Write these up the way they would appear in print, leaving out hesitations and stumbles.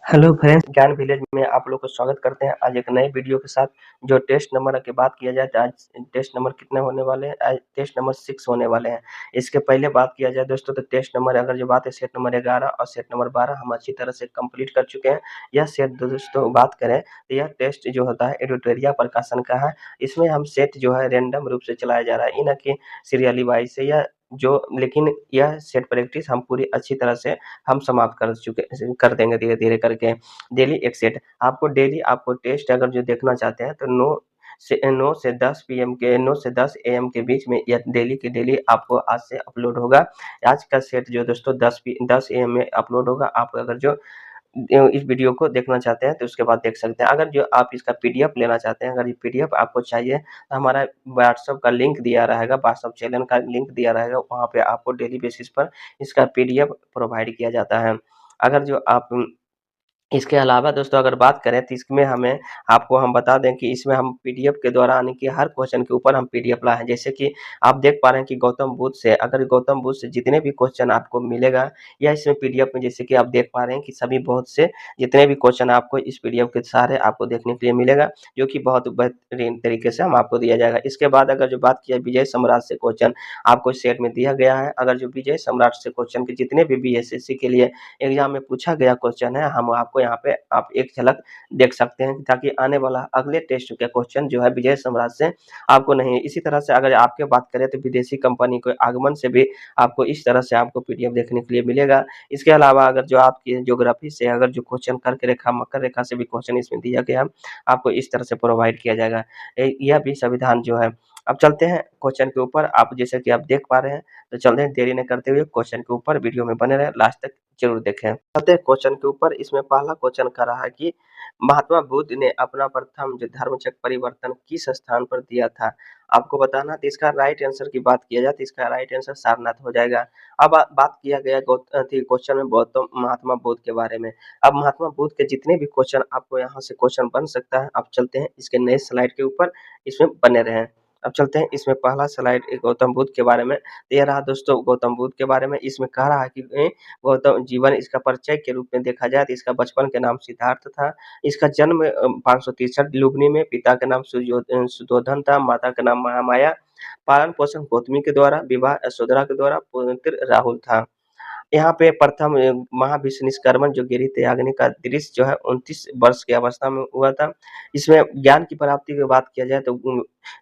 Hello friends, ज्ञान village में आप लोग को स्वागत करते हैं। आज एक नए वीडियो के साथ जो टेस्ट नंबर की बात किया जाए तो आज टेस्ट नंबर कितने होने वाले हैं? आज टेस्ट नंबर 6 होने वाले हैं। इसके पहले बात किया जाए दोस्तों तो टेस्ट नंबर अगर जो बात है सेट नंबर 11 और सेट नंबर 12 हम अच्छी तरह से कंप्लीट कर चुके हैं। यह सेट दोस्तों बात करें तो यह टेस्ट जो होता है एडिटोरिया प्रकाशन का है। इसमें हम सेट जो है रैंडम रूप से चलाया जा रहा है, ना कि सीरियली वाइज से या जो लेकिन यह सेट प्रैक्टिस हम पूरी अच्छी तरह से हम समाप्त कर देंगे धीरे-धीरे करके। डेली एक सेट आपको डेली आपको टेस्ट अगर जो देखना चाहते हैं तो 9 से 10 पीएम के 9 से 10 एएम के बीच में यह डेली की डेली आपको आज से अपलोड होगा। आज का सेट जो दोस्तों 10 एएम में अपलोड होगा। आप अगर जो इस वीडियो को देखना चाहते हैं तो उसके बाद देख सकते हैं। अगर जो आप इसका पीडीएफ लेना चाहते हैं, अगर ये पीडीएफ आपको चाहिए तो हमारा व्हाट्सएप का लिंक दिया रहेगा, व्हाट्सएप चैनल का लिंक दिया रहेगा, वहाँ पे आपको डेली बेसिस पर इसका पीडीएफ प्रोवाइड किया जाता है। अगर जो आप इसके अलावा दोस्तों अगर बात करें तो इसमें हमें आपको हम बता दें कि इसमें हम पीडीएफ के द्वारा यानी कि हर क्वेश्चन के ऊपर हम पीडीएफ लाए हैं। जैसे कि आप देख पा रहे हैं कि गौतम बुद्ध से अगर गौतम बुद्ध से जितने भी क्वेश्चन आपको मिलेगा या इसमें पीडीएफ में जैसे कि आप देख पा रहे हैं कि सभी बहुत से जितने भी क्वेश्चन आपको इस पीडीएफ के सहारे आपको देखने के लिए मिलेगा, जो कि बहुत बेहतरीन तरीके से हम आपको दिया जाएगा। इसके बाद अगर जो बात किया विजय सम्राट से क्वेश्चन आपको इस सेट में दिया गया है। अगर जो विजय सम्राट से क्वेश्चन के जितने भी बीएसएससी के लिए एग्जाम में पूछा गया क्वेश्चन है, हम आपको यहाँ पे आप एक झलक देख सकते हैं ताकि आने वाला अगले टेस्ट का क्वेश्चन जो है विजय सम्राट से आपको नहीं। इसी तरह से अगर आपके बात करें तो विदेशी कंपनी के आगमन से भी आपको इस तरह से आपको पीडीएफ देखने के लिए मिलेगा। इसके अलावा अगर जो आपकी ज्योग्राफी से अगर जो क्वेश्चन कर्क रेखा मकर रेखा से भी क्वेश्चन इसमें दिया गया आपको इस तरह से प्रोवाइड किया जाएगा। यह भी संविधान जो है। अब चलते हैं क्वेश्चन के ऊपर। आप जैसे कि आप देख पा रहे हैं तो चलते हैं देरी न करते हुए क्वेश्चन के ऊपर। वीडियो में बने रहे, लास्ट तक जरूर देखें। चलते हैं क्वेश्चन के ऊपर। इसमें पहला क्वेश्चन कर रहा है कि महात्मा बुद्ध ने अपना प्रथम जो धर्मचक्र परिवर्तन किस स्थान पर दिया था? आपको बताना। तो इसका राइट आंसर की बात किया जाए तो इसका राइट आंसर सारनाथ हो जाएगा। अब बात किया गया क्वेश्चन में गौतम महात्मा बुद्ध के बारे में। अब महात्मा बुद्ध के जितने भी क्वेश्चन आपको यहाँ से क्वेश्चन बन सकता है। आप चलते हैं इसके नए स्लाइड के ऊपर, इसमें बने रहें। अब चलते हैं इसमें पहला स्लाइड गौतम बुद्ध के बारे में। ये रहा दोस्तों गौतम बुद्ध के बारे में। इसमें कह रहा है कि गौतम जीवन इसका परिचय के रूप में देखा जाए तो इसका बचपन के नाम सिद्धार्थ था। इसका जन्म 563 लुबनी में, पिता का नाम सुधोधन था, माता का नाम महामाया। पालन पोषण गौतमी के द्वारा, विवाह यशोधरा के द्वारा, पुत्र राहुल था। यहाँ पे प्रथम महाविष्णु निष्कर्मण जो गिरी त्यागने का दृश्य जो है 29 वर्ष की अवस्था में हुआ था। इसमें ज्ञान की प्राप्ति की बात किया जाए तो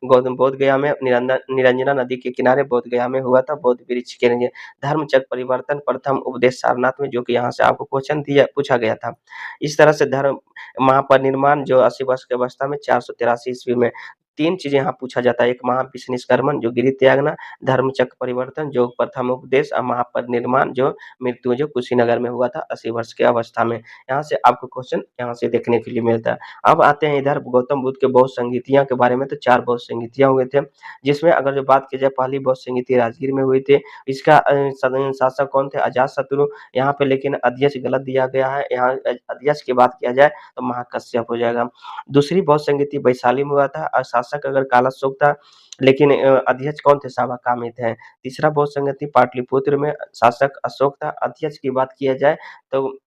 गौतम बोध गया में निरंजना नदी के किनारे बोध गया में हुआ था। बोध वृक्ष के नीचे धर्मचक्र परिवर्तन प्रथम उपदेश सारनाथ में, जो कि यहाँ से आपको क्वेश्चन दिया पूछा गया था। इस तरह से धर्म महापरिनिर्वाण जो 80 वर्ष की अवस्था में 483 ईस्वी में। तीन चीजें यहाँ पूछा जाता है, एक महाविष्णु निष्कर्मण जो गिरि त्यागना, धर्मचक्र परिवर्तन जो प्रथम उपदेश और महापरिनिर्वाण जो मृत्यु जो कुशीनगर में हुआ था 80 वर्ष की अवस्था में। यहाँ से आपको क्वेश्चन यहाँ से देखने के लिए मिलता है। अब आते हैं इधर गौतम बुद्ध के बौद्ध संगीतियां के बारे में। तो 4 बौद्ध संगीतियां हुए थे, जिसमें अगर जो बात की जाए पहली बौद्ध संगीति राजगीर में हुई थी। इसका शासक कौन थे? अजातशत्रु। यहाँ पे लेकिन अध्यक्ष गलत दिया गया है। यहाँ अध्यक्ष की बात किया जाए तो महाकश्यप हो जाएगा। दूसरी बौद्ध संगीति वैशाली में हुआ था और शासक अगर कालाशोक था, लेकिन अध्यक्ष कौन थे? सावकामी थे। तीसरा बौद्ध संगीति पाटलिपुत्र में, शासक अशोक था। अध्यक्ष की बात किया जाए तो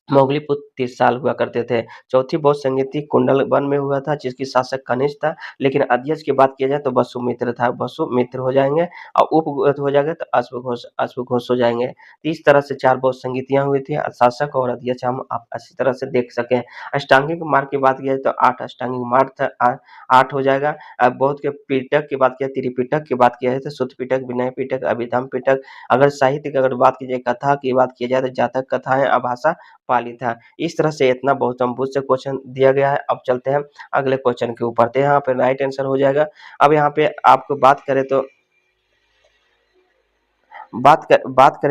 मोगलीपुत्र तिरसाल हुआ करते थे। चौथी बौद्ध संगीति कुंडलवन में हुआ था, जिसकी शासक कनिष्ठ था, लेकिन अध्यक्ष की बात किया जाए तो वसुमित्र था। वसुमित्र हो जाएंगे और उपगुप्त हो जाएगा तो अश्वघोष हो जाएंगे। तो इस तरह से 4 बौद्ध संगीतियां हुई थी, शासक और अध्यक्ष हम आप अच्छी तरह से देख सकें। अष्टांगिक मार्ग की बात की जाए तो 8 अष्टांगिक मार्ग था, 8 हो जाएगा। बौद्ध के पिटक की बात किया, त्रिपिटक की बात किया जाए तो शुद्ध पिटक, विनय पिटक, अभिधम पिटक। अगर साहित्य की अगर बात की जाए, कथा की बात की जाए तो जातक कथाएं, आभाषा, पाली था। इस तरह से इतना गौतम बुद्ध से क्वेश्चन दिया गया है। अब चलते हैं अगले क्वेश्चन के ऊपर। तो यहाँ पे राइट आंसर हो जाएगा। अब यहाँ पे आपको बात करें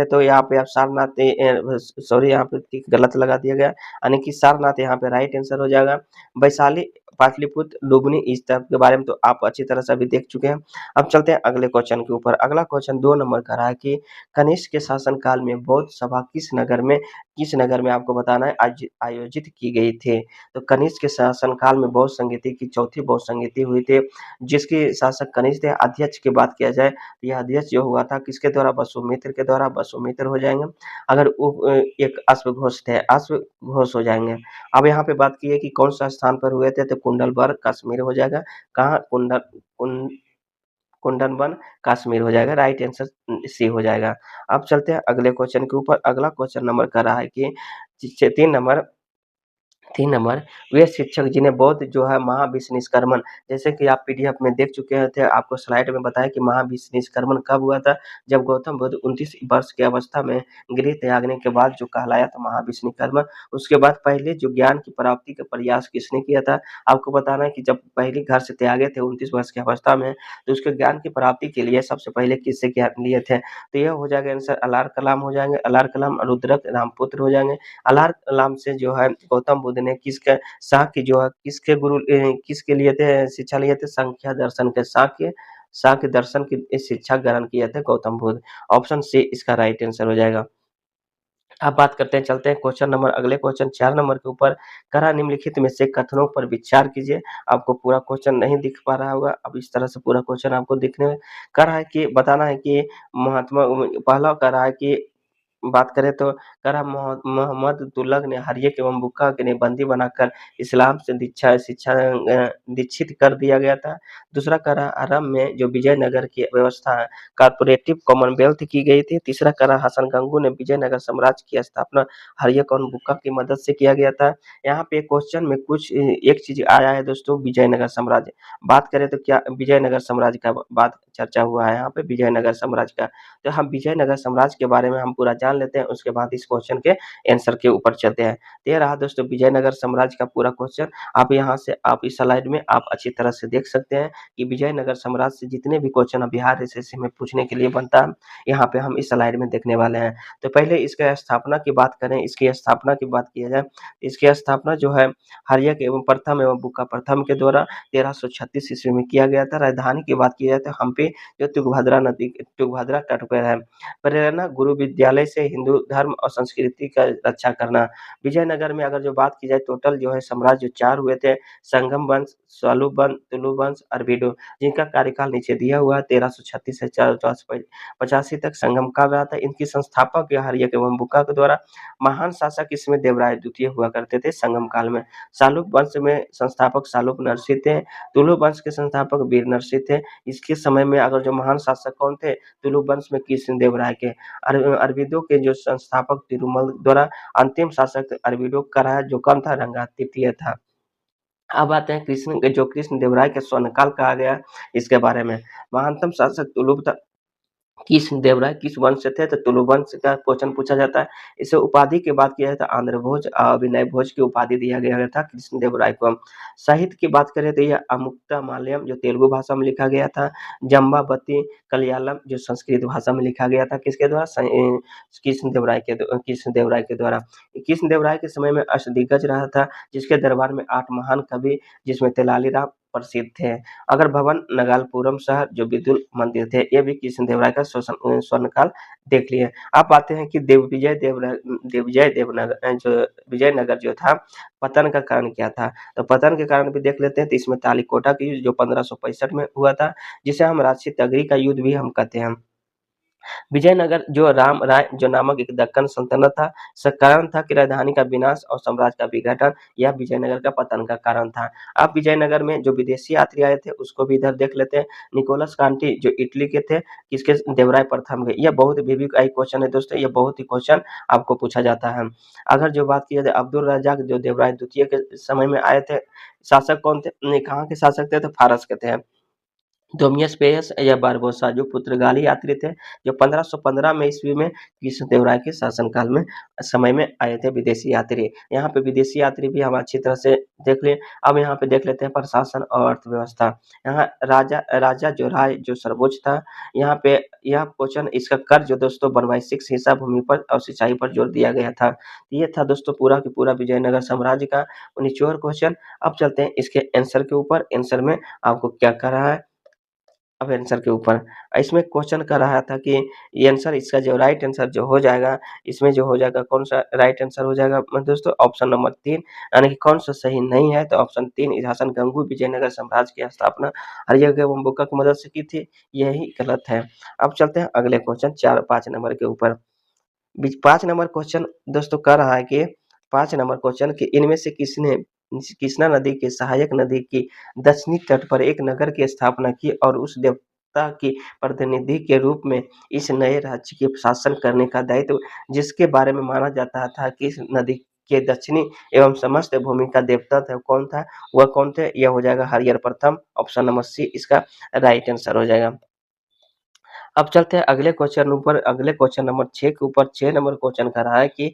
तो यहाँ पे आप सारनाथ, सॉरी यहाँ पे टिक गलत लगा दिया गया, यानी कि सारनाथ यहाँ पे राइट आंसर हो जाएगा। वैशाली पाटलिपुत्र, लुम्बिनी इस तरह के बारे में तो आप अच्छी तरह से अभी देख चुके हैं। अब चलते हैं अगले क्वेश्चन के ऊपर। अगला क्वेश्चन 2 नंबर का रहा है कि कनिष्क के शासनकाल में बौद्ध सभा किस नगर में आपको बताना है आयोजित की गई थी। तो कनिष्क के शासनकाल में बौद्ध संगीति की चौथी बौद्ध संगीति हुई थी, जिसके शासक कनिष्क थे। अध्यक्ष की बात किया जाए, यह अध्यक्ष जो हुआ था किसके द्वारा? वसुमित्र के द्वारा। वसुमित्र हो जाएंगे। अगर एक अश्वघोष थे, अश्वघोष हो जाएंगे। अब यहाँ पे बात की है कि कौन सा स्थान पर हुए थे, तो कुंडलबर्ग कश्मीर हो जाएगा। कहाँ? कुंडनबन कश्मीर हो जाएगा। राइट आंसर सी हो जाएगा। अब चलते हैं अगले क्वेश्चन के ऊपर। अगला क्वेश्चन नंबर का रहा है कि 3 नंबर वे शिक्षक जिन्हें बौद्ध जो है महाविश्व निष्कर्मण, जैसे कि आप पीडीएफ में देख चुके थे, आपको स्लाइड में बताया कि महाविश्व निष्कर्मण कब हुआ था? जब गौतम बुद्ध 29 वर्ष की अवस्था में गृह त्यागने के बाद जो कहलाया था महाविश्व निष्कर्मण। उसके बाद पहले जो ज्ञान की प्राप्ति का प्रयास किसने किया था? आपको बताना है कि जब पहले घर से त्यागे थे 29 वर्ष की अवस्था में, तो उसके ज्ञान की प्राप्ति के लिए सबसे पहले किससे ज्ञान लिए थे? तो यह हो जाएगा आंसर अलार कलाम हो जाएंगे। अलार कलाम रुद्रक रामपुत्र हो जाएंगे। अलार कलाम से जो है गौतम बुद्ध ने किसके शाक्य जो है किसके किसके लिए थे शिक्षा लिए थे? संख्या दर्शन के शाक्य दर्शन की शिक्षा ग्रहण किए थे गौतम बुद्ध। ऑप्शन सी इसका राइट आंसर हो जाएगा। अब बात करते हैं, चलते हैं क्वेश्चन नंबर अगले क्वेश्चन 4 नंबर के ऊपर। करा निम्नलिखित में से कथनों पर विचार कीजिए। आपको पूरा क्वेश्चन नहीं दिख पा रहा होगा, अब इस तरह से पूरा क्वेश्चन आपको दिखने में कह रहा है कि बताना है कि महात्मा पहला कह रहा है कि बात करें तो करा मोहम्मद तुगलक ने हर्यक एवं बुक्का ने बंदी बनाकर इस्लाम से दीक्षित कर दिया गया था। दूसरा करा आरंभ में जो विजयनगर की व्यवस्था कॉर्पोरेटिव कॉमनवेल्थ की गई थी। तीसरा करा हसन गंगू ने विजयनगर साम्राज्य की स्थापना हर्यक और बुक्का की मदद से किया गया था। यहाँ पे क्वेश्चन में कुछ एक चीज आया है दोस्तों, विजयनगर साम्राज्य। बात करें तो क्या विजयनगर साम्राज्य का बात चर्चा हुआ है यहाँ पे, विजयनगर साम्राज्य का। तो हम विजयनगर साम्राज्य के बारे में हम पूरा जान लेते हैं, उसके बाद इस क्वेश्चन के आंसर के ऊपर चलते हैं। तो ये रहा दोस्तों विजयनगर साम्राज्य का पूरा क्वेश्चन। आप यहाँ से आप इस स्लाइड में आप अच्छी तरह से देख सकते हैं कि विजयनगर साम्राज्य से जितने भी क्वेश्चन बिहार एसएससी में पूछने के लिए बनता है, यहाँ पे हम इस स्लाइड में देखने वाले हैं। तो पहले इसके स्थापना की बात करें, इसकी स्थापना की बात किया जाए, इसकी स्थापना जो है हर्यक एवं बुक्का प्रथम के द्वारा 1336 ईस्वी में किया गया था। राजधानी की बात की जाए तो हम्पी जो तुंगभद्रा तट पर है। प्रेरणा गुरु विद्यालय से हिंदू धर्म और संस्कृति का रक्षा करना। विजयनगर में अगर जो बात की जाए टोटल जो है साम्राज्य 4 हुए थे, संगम वंश, सलूप वंश, तुलु वंश, अरबिडो, जिनका कार्यकाल नीचे दिया हुआ है 1336 से 1485 तक संगम काल रहा था। इनकी संस्थापक हर्यक एवं बुक्का के द्वारा महान शासक इसमें देवराय द्वितीय हुआ करते थे संगम काल में। सालुक वंश में संस्थापक सालुक नरसिंह थे। तुलु वंश के संस्थापक वीर नरसिंह थे। इसके समय में अगर जो महान शासक कौन थे? तुलु वंश में कृष्णदेव राय के। अरविदों के जो संस्थापक तिरुमल द्वारा अंतिम शासक अरविदों का रहा, जो कौन था? रंगा तृतीय था। अब आते हैं कृष्णदेव राय के स्वर्णकाल कहा गया इसके बारे में। महानतम शासक तुलु कृष्णदेव राय किस वंश से थे? तो तुलु वंश का क्वेश्चन पूछा जाता है। इसे उपाधि की बात की जाए तो आंध्र भोज, अभिनय भोज की उपाधि दिया गया था कृष्णदेव राय को। साहित्य की बात करें तो यह अमुक्तमाल्यम जो तेलुगु भाषा में लिखा गया था, जम्बावती कलयालम जो संस्कृत भाषा में लिखा गया था, किसके द्वारा? कृष्णदेव राय के द्वारा। कृष्णदेव राय के समय में अष्टदिग्गज रहा था, जिसके दरबार में 8 महान कवि, जिसमें तेलालीराम प्रसिद्ध थे। अगर भवन नगालपुरम शहर जो विदुर मंदिर थे, ये भी कृष्णदेव राय का स्वर्णकाल देख लिए। आप आते हैं कि विजयनगर जो था पतन का कारण क्या था? तो पतन के कारण भी देख लेते हैं। तो इसमें तालीकोटा की युद्ध जो 1565 में हुआ था, जिसे हम राजसी तगरी का युद्ध भी हम कहते हैं। विजयनगर जो राम राय जो नामक एक दक्कन सल्तनत था, इसका कारण था कि राजधानी का विनाश और साम्राज्य का विघटन, यह विजयनगर का पतन का कारण था। अब विजयनगर में जो विदेशी यात्री आए थे उसको भी इधर देख लेते हैं। निकोलस कांटी जो इटली के थे, किसके? देवराय प्रथम के। यह बहुत वीवीआई क्वेश्चन है दोस्तों, ये बहुत ही क्वेश्चन आपको पूछा जाता है। अगर जो बात की जाए अब्दुल रज्जाक जो देवराय द्वितीय के समय में आए थे, शासक कौन थे? कहाँ के शासक थे? तो फारस के थे। डोमियस या बारबोसा जो पुर्तगाली यात्री थे, जो 1515 में ईस्वी में कृष्णदेवराय के शासनकाल में समय में आए थे विदेशी यात्री। यहाँ पे विदेशी यात्री भी हम अच्छी तरह से देख लिए। अब यहाँ पे देख लेते हैं प्रशासन और अर्थव्यवस्था। यहाँ राजा राजा जो राय जो सर्वोच्च था, यहाँ पे यह क्वेश्चन इसका कर जो दोस्तों बनवाई 6 हिस्सा भूमि पर और सिंचाई पर जोर दिया गया था। ये था दोस्तों पूरा की पूरा विजयनगर साम्राज्य का निचोड़ क्वेश्चन। अब चलते हैं इसके आंसर के ऊपर। आंसर में आपको क्या कर रहा है, अब आंसर के ऊपर इसमें क्वेश्चन कर रहा था कि ये आंसर इसका जो राइट आंसर जो हो जाएगा, इसमें जो हो जाएगा कौन सा राइट आंसर हो जाएगा दोस्तों, ऑप्शन नंबर 3, यानी कि कौन सा सही नहीं है, तो ऑप्शन 3 इरासन गंगू विजयनगर साम्राज्य की स्थापना हरियर एवं बुक्का की मदद से की थी, यही गलत है। अब चलते हैं अगले क्वेश्चन 4-5 नंबर के ऊपर। 5 नंबर क्वेश्चन दोस्तों कह रहा है कि 5 नंबर क्वेश्चन कि इनमें से किसने कृष्णा नदी के सहायक नदी की दक्षिणी तट पर एक नगर की स्थापना की और उस देवता की प्रतिनिधि के रूप में इस नए राज्य के शासन करने का दायित्व, जिसके बारे में माना जाता था कि इस नदी के दक्षिणी एवं समस्त भूमि का देवता था, कौन था, वह कौन थे, यह हो जाएगा हरिहर प्रथम, ऑप्शन नंबर सी इसका राइट आंसर हो जाएगा। अब चलते हैं अगले क्वेश्चन ऊपर। अगले क्वेश्चन नंबर 6 के ऊपर। 6 नंबर क्वेश्चन कर रहा है कि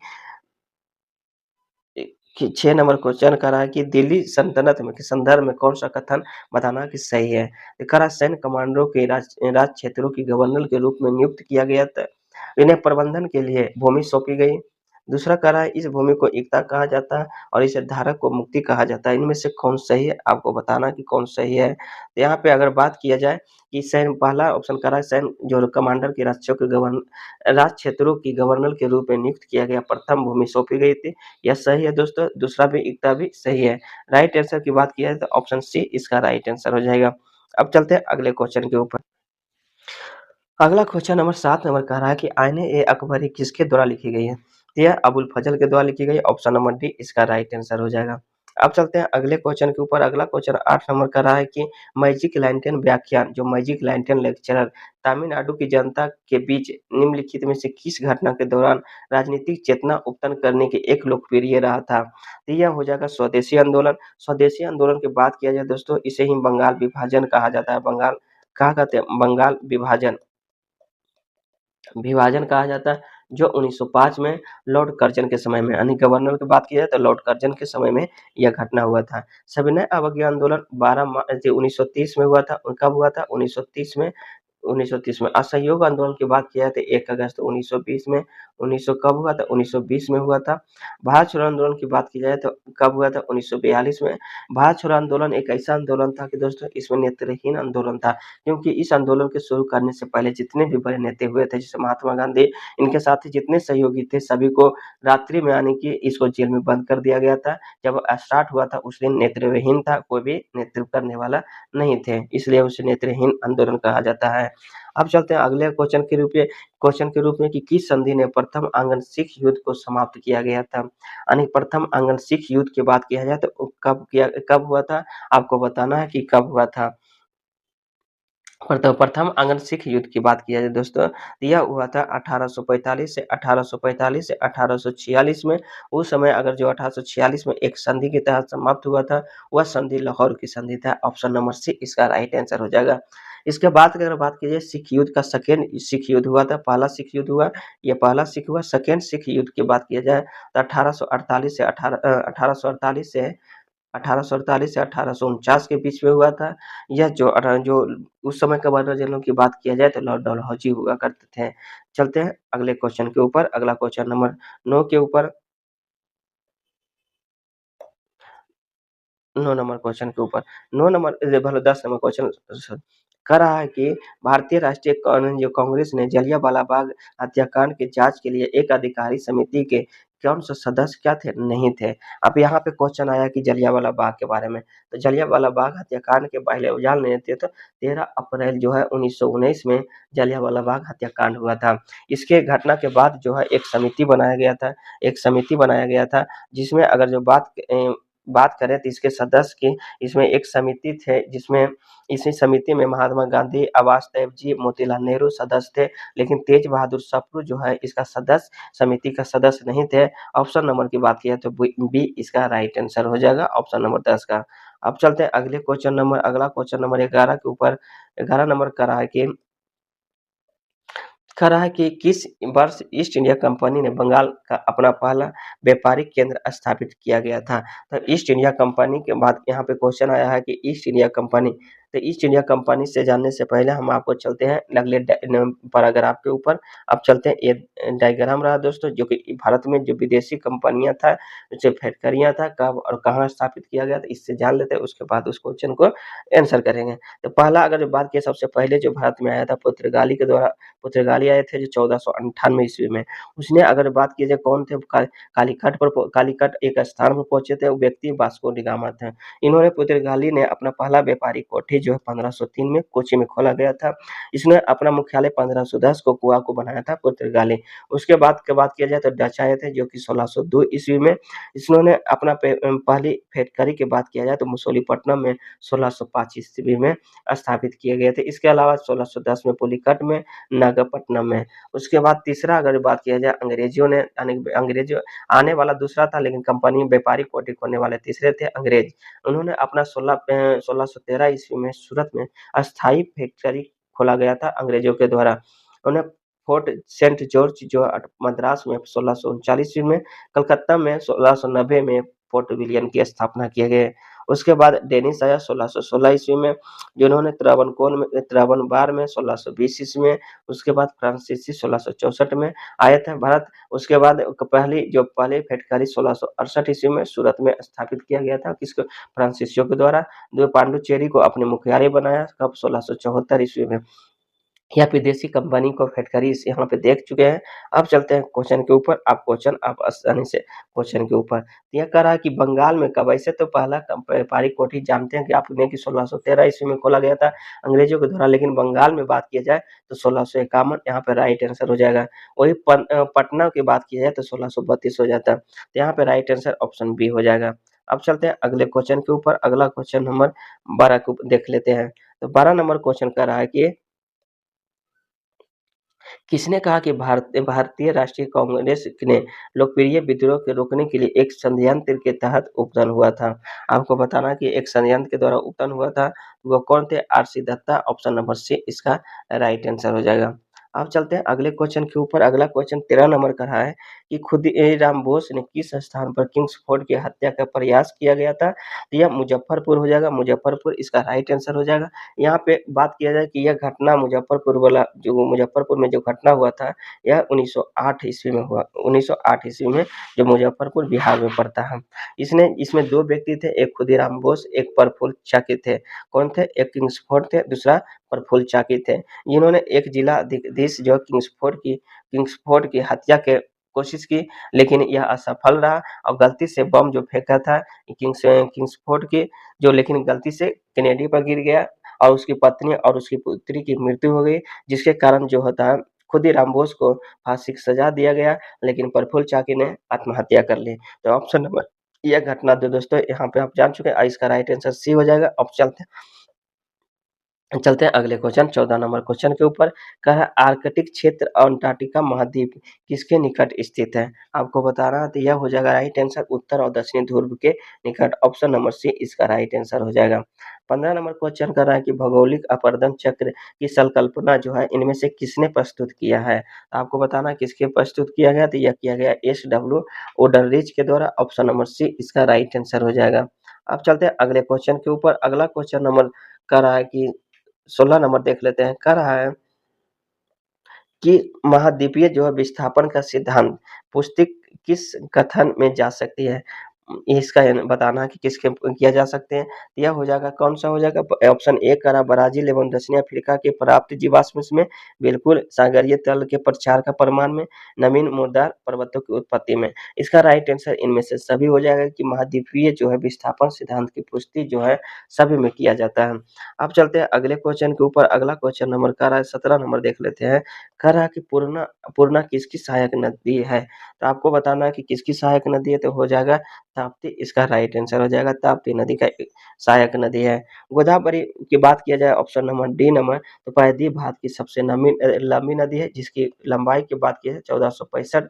6 नंबर क्वेश्चन कर रहा है कि दिल्ली सल्तनत में के संदर्भ में कौन सा कथन बताना कि सही है। कह रहा सैन्य कमांडरों के राज क्षेत्रों की गवर्नर के रूप में नियुक्त किया गया था, इन्हें प्रबंधन के लिए भूमि सौंपी गई। दूसरा कह रहा है इस भूमि को एकता कहा जाता है और इसे धारक को मुक्ति कहा जाता है। इनमें से कौन सही है, आपको बताना कि कौन सही है। तो यहाँ पे अगर बात किया जाए कि सैन्य, पहला ऑप्शन कह रहा है सैन्य जो कमांडर के राज्यों के राज क्षेत्रों की गवर्नर के रूप में नियुक्त किया गया, प्रथम भूमि सौंपी गई थी, यह सही है दोस्तों। दूसरा भी एकता भी सही है। राइट आंसर की बात किया जाए तो ऑप्शन सी इसका राइट आंसर हो जाएगा। अब चलते हैं अगले क्वेश्चन के ऊपर। अगला क्वेश्चन नंबर 7 नंबर कह रहा है कि आईन-ए-अकबरी किसके द्वारा लिखी गई है? तो यह अबुल फजल के द्वारा लिखी गई, ऑप्शन नंबर डी इसका राइट आंसर हो जाएगा। अब चलते हैं अगले क्वेश्चन के ऊपर। अगला क्वेश्चन 8 नंबर का रहा है कि मैजिक लैंटर्न व्याख्यान, जो मैजिक लैंटर्न लेक्चरर तमिलनाडु की जनता के बीच निम्नलिखित में से किस घटना के दौरान राजनीतिक चेतना उत्पन्न करने के एक लोकप्रिय रहा था? तो यह हो जाएगा स्वदेशी आंदोलन। स्वदेशी आंदोलन की बात किया जाए दोस्तों, इसे ही बंगाल विभाजन कहा जाता है। बंगाल कहा कहते हैं बंगाल विभाजन विभाजन कहा जाता है, जो 1905 में लॉर्ड कर्जन के समय में, यानी गवर्नर की बात की जाए तो लॉर्ड कर्जन के समय में यह घटना हुआ था। सविनय अवज्ञा आंदोलन 1930 में हुआ था। कब हुआ था? 1930 में। 1930 में। असहयोग आंदोलन की बात की जाए तो 1 अगस्त 1920 में। 1900 कब हुआ था? 1920 में हुआ था। भारत छोड़ो आंदोलन की बात की जाए तो कब हुआ था? 1942 में। भारत छोड़ो आंदोलन एक ऐसा आंदोलन था कि दोस्तों इसमें नेत्रहीन आंदोलन था, क्योंकि इस आंदोलन के शुरू करने से पहले जितने भी बड़े नेता हुए थे, जैसे महात्मा गांधी, इनके साथ ही जितने सहयोगी थे, सभी को रात्रि में, यानी कि इसको जेल में बंद कर दिया गया था। जब स्टार्ट हुआ था उस दिन नेत्रहीन था, कोई भी नेतृत्व करने वाला नहीं थे, इसलिए उसे नेत्रहीन आंदोलन कहा जाता है। अब चलते हैं अगले क्वेश्चन के रूप में कि किस संधि ने प्रथम आंगन सिख युद्ध को समाप्त किया गया था? यानी प्रथम आंगन सिख युद्ध की बात किया जाए तो कब हुआ था? आपको बताना है कि कब हुआ था। प्रथम आंगन सिख युद्ध की बात किया जाए दोस्तों, यह हुआ था 1845 से 1846 में। उस समय अगर जो 1846 में एक संधि के तहत समाप्त हुआ था, वह संधि लाहौर की संधि था, ऑप्शन नंबर सी इसका राइट आंसर हो जाएगा। इसके बाद अगर बात की जाए सिख युद्ध का, सेकेंड सिख युद्ध हुआ था, पहला सिख युद्ध हुआ, ये पहला सिख हुआ। सेकेंड सिख युद्ध की बात किया जाए तो 1848 से 1849 के बीच में हुआ था। यह जो उस समय गवर्नर जनरल की बात किया जाए तो लॉर्ड डलहौजी हुआ करते थे। चलते हैं अगले क्वेश्चन के ऊपर। अगला क्वेश्चन नंबर 9 के ऊपर, 9 नंबर क्वेश्चन के ऊपर, 9 नंबर मतलब 10 नंबर क्वेश्चन कह रहा है कि भारतीय राष्ट्रीय जो कांग्रेस ने जलियांवाला बाग हत्याकांड की जांच के लिए एक अधिकारी समिति के कौन से सदस्य क्या थे? नहीं थे। अब यहाँ पे क्वेश्चन आया कि जलियांवाला बाग के बारे में, तो जलियांवाला बाग हत्याकांड के पहले उजाल नेतृत्व 13 अप्रैल जो है 1919 में जलियांवाला बाग हत्याकांड हुआ था। इसके घटना के बाद जो है एक समिति बनाया गया था, जिसमें अगर जो बात करें तो इसके सदस्य की, इसमें एक समिति थे, जिसमें इसी समिति में महात्मा गांधी, आवास देव जी, मोतीलाल नेहरू सदस्य थे, लेकिन तेज बहादुर सप्रू जो है इसका समिति का सदस्य नहीं थे। ऑप्शन नंबर की बात की जाए तो बी इसका राइट आंसर हो जाएगा, ऑप्शन नंबर 10 का। अब चलते हैं अगला क्वेश्चन नंबर 11 के ऊपर। 11 नंबर कह रहा है कि किस वर्ष ईस्ट इंडिया कंपनी ने बंगाल का अपना पहला व्यापारिक केंद्र स्थापित किया गया था। तो ईस्ट इंडिया कंपनी के बाद यहाँ पे क्वेश्चन आया है कि ईस्ट इंडिया कंपनी, तो ईस्ट इंडिया कंपनी से जानने से पहले हम आपको चलते हैं अगले पैराग्राफ के ऊपर। अब चलते हैं, ये डायग्राम रहा दोस्तों, जो कि भारत में जो विदेशी कंपनियां था, जो फैक्ट्रियां था, कब और कहाँ स्थापित किया गया था, इससे जान लेते हैं, उसके बाद उस क्वेश्चन को आंसर करेंगे। तो पहला अगर जो बात की, सबसे पहले जो भारत में आया था पुर्तगाली के द्वारा, पुर्तगाली आए थे जो 1498 ईस्वी में। उसने अगर बात की जाए कौन थे, कालीकट एक स्थान पर पहुंचे थे, वो व्यक्ति वास्को डी गामा थे। इन्होंने, पुर्तगाली ने अपना पहला व्यापारी कोठी जो है 1503 में कोची में खोला गया था। इसने अपना मुख्यालय 1510 को कुआ को बनाया था पुर्तगाली। उसके बाद की बात किया जाए तो डच आए थे जो कि 1602 ईस्वी में। इन्होंने अपना पहली फैक्ट्री की बात किया जाए तो मुसोलीपट्टनम में 1605 ईस्वी में स्थापित किए गए थे। इसके अलावा 1610 में पुलिकट में, नागपट्टनम में। उसके बाद तीसरा अगर बात किया जाए, अंग्रेजियों ने, अंग्रेजों आने वाला दूसरा था, लेकिन कंपनी व्यापारी कोठी खोलने वाले तीसरे थे अंग्रेज। उन्होंने अपना 1613 ईस्वी में सूरत में अस्थायी फैक्ट्री खोला गया था अंग्रेजों के द्वारा। उन्हें फोर्ट सेंट जॉर्ज जो मद्रास में 1639 ईस्वी में, कलकत्ता में 1690 में फोर्ट विलियम की स्थापना किए गए। उसके बाद डेनिस आया 1616 ईस्वी में, जिन्होंने त्रावणबार में 1620 ईस्वी में। उसके बाद फ्रांसीसी 1664 में आए थे भारत। उसके बाद पहली फैक्ट्री 1668 ईस्वी में सूरत में स्थापित किया गया था, किसको, फ्रांसीसियों के द्वारा। जो पांडुचेरी को अपने मुख्यालय बनाया कब, 1674 ईस्वी में। या विदेशी कंपनी को फैक्ट्री यहाँ पे देख चुके हैं। अब चलते हैं क्वेश्चन के ऊपर। आप आसानी से क्वेश्चन के ऊपर यह कह रहा है कि बंगाल में कब, ऐसे तो पहला व्यापारिक कोठी जानते हैं कि आपने कि 1613 ईस्वी में खोला गया था अंग्रेजों के द्वारा, लेकिन बंगाल में बात किया जाए तो 1651 यहाँ पे राइट आंसर हो जाएगा। वही पटना की बात की जाए तो 1632 हो जाता है, तो यहाँ पे राइट आंसर ऑप्शन बी हो जाएगा। अब चलते हैं अगले क्वेश्चन के ऊपर। अगला क्वेश्चन नंबर 12 को देख लेते हैं। तो 12 नंबर क्वेश्चन कर रहा है कि किसने कहा कि भारतीय राष्ट्रीय कांग्रेस ने लोकप्रिय विद्रोह को रोकने के लिए एक षड्यंत्र के तहत उत्पन्न हुआ था? आपको बताना कि एक षड्यंत्र के द्वारा उत्पन्न हुआ था, वो कौन थे? R C. Dutta, option number C इसका राइट आंसर हो जाएगा। अब चलते हैं अगले क्वेश्चन के ऊपर। अगला क्वेश्चन 13 नंबर का है कि खुदीराम बोस ने किस स्थान पर किंग्सफोर्ड की हत्या का प्रयास किया गया था? तो यह मुजफ्फरपुर हो जाएगा, मुजफ्फरपुर इसका राइट आंसर हो जाएगा। यहाँ पे बात किया जाए कि यह घटना मुजफ्फरपुर में जो घटना हुआ था, यह 1908 ईस्वी में हुआ। 1908 ईस्वी में, जो मुजफ्फरपुर बिहार में पड़ता है। इसमें दो व्यक्ति थे, एक खुदीराम बोस, एक प्रफुल्ल चाकी थे। कौन थे? एक किंग्सफोर्ड थे, दूसरा प्रफुल्ल चाकी थे। जिन्होंने एक जिला अधिकाधीश जो किंग्सफोर्ड की हत्या के कोशिश की, लेकिन यह असफल रहा और गलती से बम जो फेंका था किंग्सफोर्ड की, जो लेकिन गलती से कैनेडी पर गिर गया और उसकी पत्नी और उसकी पुत्री की मृत्यु हो गई, जिसके कारण जो होता है खुदीराम बोस को फांसी की सजा दिया गया, लेकिन प्रफुल्ल चाकी ने आत्महत्या कर ली। तो ऑप्शन नंबर, यह घटना जो दोस्तों यहाँ पे आप जान चुके हैं, इसका राइट आंसर सी हो जाएगा। अब चलते हैं अगले क्वेश्चन 14 नंबर क्वेश्चन के ऊपर। कह रहा है आर्कटिक क्षेत्र अंटार्कटिका महाद्वीप किसके निकट स्थित है? आपको बताना है, तो यह हो जाएगा राइट आंसर उत्तर और दक्षिणी ध्रुव के निकट, ऑप्शन नंबर सी इसका राइट आंसर हो जाएगा। 15 नंबर क्वेश्चन कर रहा है कि भौगोलिक अपरदन चक्र की संकल्पना जो है इनमें से किसने प्रस्तुत किया है? आपको बताना है किसके प्रस्तुत किया गया, तो यह किया गया एस.डब्ल्यू. ओल्डररिच के द्वारा, ऑप्शन नंबर सी इसका राइट आंसर हो जाएगा। अब चलते हैं अगले क्वेश्चन के ऊपर। अगला क्वेश्चन नंबर कह रहा है कि 16 नंबर देख लेते हैं। कह रहा है कि महाद्वीपीय जो है विस्थापन का सिद्धांत पुष्टि किस कथन में जा सकती है? इसका बताना है कि किसके किया जा सकते हैं। यह हो जाएगा, कौन सा हो जाएगा? ऑप्शन ए कह रहा ब्राजील एवं दक्षिण अफ्रीका के प्राप्त जीवाश्म में, बिल्कुल सागरीय तल के प्रचार का प्रमाण में, नवीन मुर्दार पर्वतों की उत्पत्ति में। इसका राइट आंसर इनमें से सभी हो जाएगा कि महाद्वीपीय जो है विस्थापन सिद्धांत की पुष्टि जो है सभी में किया जाता है। अब चलते हैं अगले क्वेश्चन के ऊपर। अगला क्वेश्चन नंबर कह रहा है 17 नंबर देख लेते हैं। कह रहा है कि पूर्णा पूर्णा किसकी सहायक नदी है? तो आपको बताना है कि किसकी सहायक नदी है, तो हो जाएगा ताप्ती, इसका राइट आंसर हो जाएगा। ताप्ती नदी का सहायक नदी है। गोदावरी की बात किया जाए, ऑप्शन नंबर डी नंबर, तो प्रायद्वीप भारत की सबसे लंबी नदी है, जिसकी लंबाई की बात की जाए 1465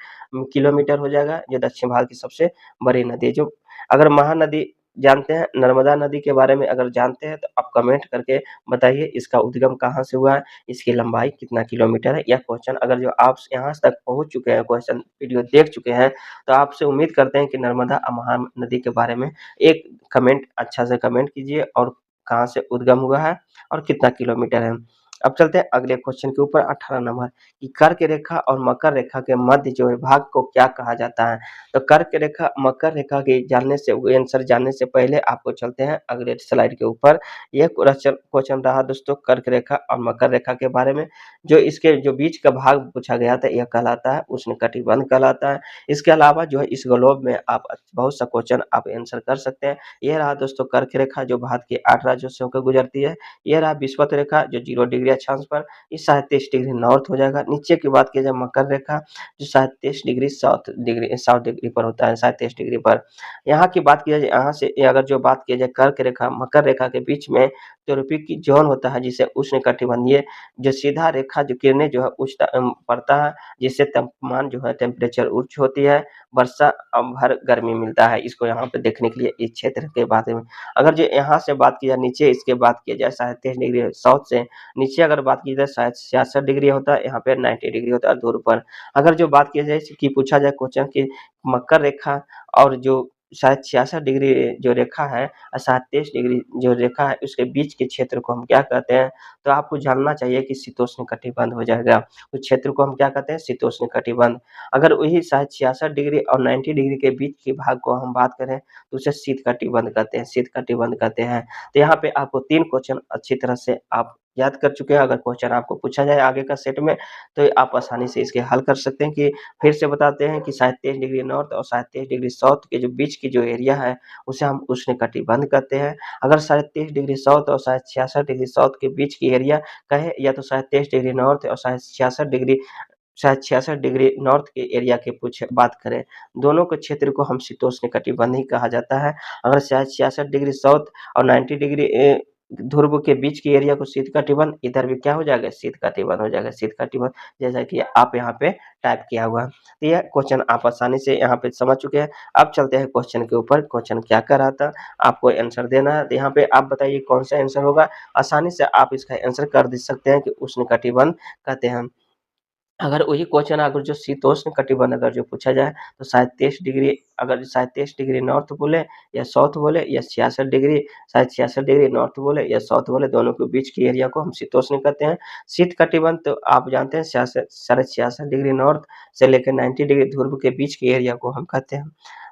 किलोमीटर हो जाएगा। जो दक्षिण भारत की सबसे बड़ी नदी है। जो अगर महानदी जानते हैं नर्मदा नदी के बारे में? अगर जानते हैं तो आप कमेंट करके बताइए इसका उद्गम कहाँ से हुआ है, इसकी लंबाई कितना किलोमीटर है? यह क्वेश्चन अगर जो आप यहाँ तक पहुँच चुके हैं, क्वेश्चन वीडियो देख चुके हैं, तो आपसे उम्मीद करते हैं कि नर्मदा महानदी के बारे में एक कमेंट अच्छा से कमेंट कीजिए और कहाँ से उद्गम हुआ है और कितना किलोमीटर है। अब चलते हैं अगले क्वेश्चन के ऊपर 18 नंबर कि कर्क रेखा और मकर रेखा के मध्य जो भाग को क्या कहा जाता है? तो कर्क रेखा, मकर रेखा के जानने से आंसर जानने से पहले आपको चलते हैं अगले स्लाइड के ऊपर। ये क्वेश्चन रहा दोस्तों कर्क रेखा और मकर रेखा के बारे में। जो इसके जो बीच का भाग पूछा गया था यह कहलाता है उष्णकटिबंध कहलाता है। इसके अलावा जो है इस ग्लोब में आप बहुत सा क्वेश्चन आप आंसर कर सकते हैं। ये रहा दोस्तों कर्क रेखा जो भारत के 8 राज्यों से होकर गुजरती है। ये रहा विषुवत रेखा जो 0 डिग्री अक्षांश पर इस 23 डिग्री नॉर्थ हो जाएगा। नीचे की बात की जाए मकर रेखा जो 23 डिग्री साउथ डिग्री पर होता है, 23 डिग्री पर। यहाँ की बात की जाए यहाँ से अगर जो बात की जाए कर्क रेखा मकर रेखा के बीच में ट्रॉपिक जोन होता है जिसे उष्णकटिबंधीय जो सीधा रेखा जो किरणें जो है पड़ता है जिससे तापमान जो है टेम्परेचर उच्च होती है, वर्षा भर गर्मी मिलता है। इसको यहाँ पे देखने के लिए इस क्षेत्र के बारे में अगर जो यहाँ से बात की जाए नीचे इसके बात की जाए 23 डिग्री साउथ से नीचे अगर बात की जाए शायद 66 डिग्री होता है, यहाँ पे 90 डिग्री होता है ध्रुव पर। अगर जो बात की जाए कि पूछा जाए क्वेश्चन की मकर रेखा और जो शायद 66 डिग्री जो रेखा है 37 डिग्री जो रेखा है उसके बीच के क्षेत्र को हम क्या कहते हैं? तो आपको जानना चाहिए कि शीतोष्ण कटिबंध हो जाएगा। उस क्षेत्र को हम क्या कहते हैं? शीतोष्ण कटिबंध। अगर वही शायद 66 डिग्री और 90 डिग्री के बीच के भाग को हम बात करें तो उसे शीत कटिबंध कहते हैं, शीत कटिबंध कहते हैं। तो यहाँ पे आपको 3 क्वेश्चन अच्छी तरह से आप याद कर चुके हैं। अगर क्वेश्चन आपको पूछा जाए आगे का सेट में तो आप आसानी से इसके हल कर सकते हैं कि फिर से बताते हैं कि 37 डिग्री नॉर्थ और 37 डिग्री साउथ के जो बीच की जो एरिया है उसे हम उष्णकटिबंध कहते हैं। अगर 37 डिग्री साउथ और शायद 66 डिग्री साउथ के बीच की एरिया कहे या तो 37 डिग्री नॉर्थ और शायद 66 डिग्री नॉर्थ के एरिया की बात करें, दोनों के क्षेत्र को हम शीतोष्ण कटिबंध ही कहा जाता है। अगर शायद 66 डिग्री साउथ और 90 डिग्री ध्रुव के बीच की एरिया को शीत कटिबंध, इधर भी क्या हो जाएगा? शीत कटिबंध हो जाएगा, शीत कटिबंध जैसा कि आप यहाँ पे टाइप किया हुआ है। तो यह क्वेश्चन आप आसानी से यहाँ पे समझ चुके हैं। अब चलते हैं क्वेश्चन के ऊपर, क्वेश्चन क्या कर रहा था, आपको आंसर देना है। तो यहाँ पे आप बताइए कौन सा आंसर होगा? आसानी से आप इसका आंसर कर दे सकते हैं कि उष्णकटिबंध कहते हैं। अगर वही क्वेश्चन अगर जो शीतोष्ण कटिबंध अगर जो पूछा जाए तो शायद 23 डिग्री अगर शायद 23 डिग्री नॉर्थ बोले या साउथ बोले या 66 डिग्री शायद 66 डिग्री नॉर्थ बोले या साउथ बोले, दोनों के बीच की एरिया को हम शीतोष्ण कहते हैं। शीत कटिबंध तो आप जानते हैं 66 डिग्री नॉर्थ से लेकर 90 डिग्री ध्रुव के बीच की एरिया को हम कहते हैं।